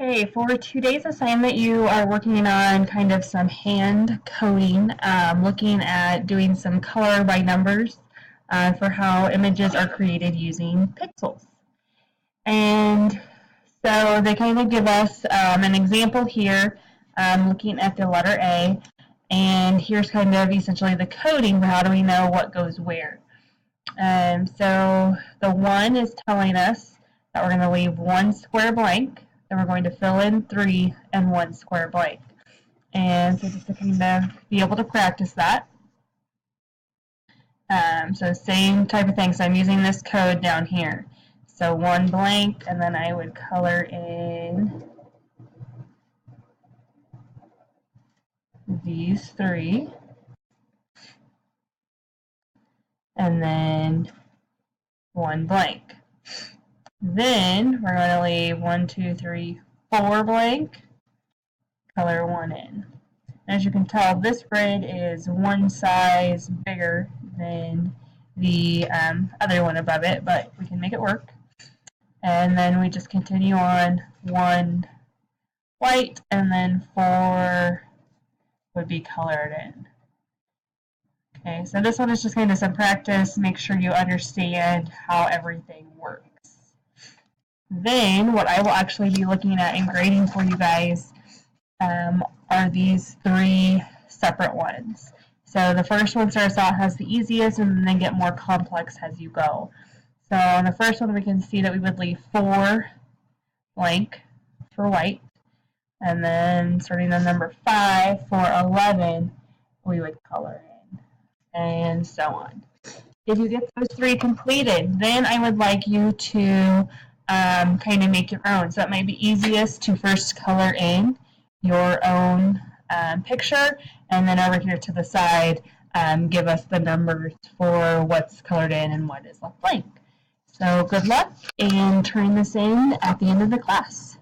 Okay, for today's assignment, you are working on kind of some hand coding, looking at doing some color by numbers for how images are created using pixels. And so they kind of give us an example here, looking at the letter A, and here's kind of essentially the coding for how do we know what goes where. So the 1 is telling us that we're going to leave 1 square blank, then we're going to fill in 3 and 1 square blank. And so just to kind of be able to practice that. So same type of thing. So I'm using this code down here. So 1 blank, and then I would color in these 3. And then 1 blank. Then we're going to leave 1, 2, 3, 4 blank, color 1 in. As you can tell, this grid is one size bigger than the other one above it, but we can make it work. And then we just continue on 1 white, and then 4 would be colored in. Okay, so this one is just kind of some practice. Make sure you understand how everything works. Then what I will actually be looking at and grading for you guys are these 3 separate ones. So the first one starts out has the easiest and then they get more complex as you go. So on the first one we can see that we would leave 4 blank for white, and then starting on number 5 for 11 we would color in, and so on. If you get those 3 completed, then I would like you to kind of make your own. So it might be easiest to first color in your own picture, and then over here to the side give us the numbers for what's colored in and what is left blank. So good luck, and turn this in at the end of the class.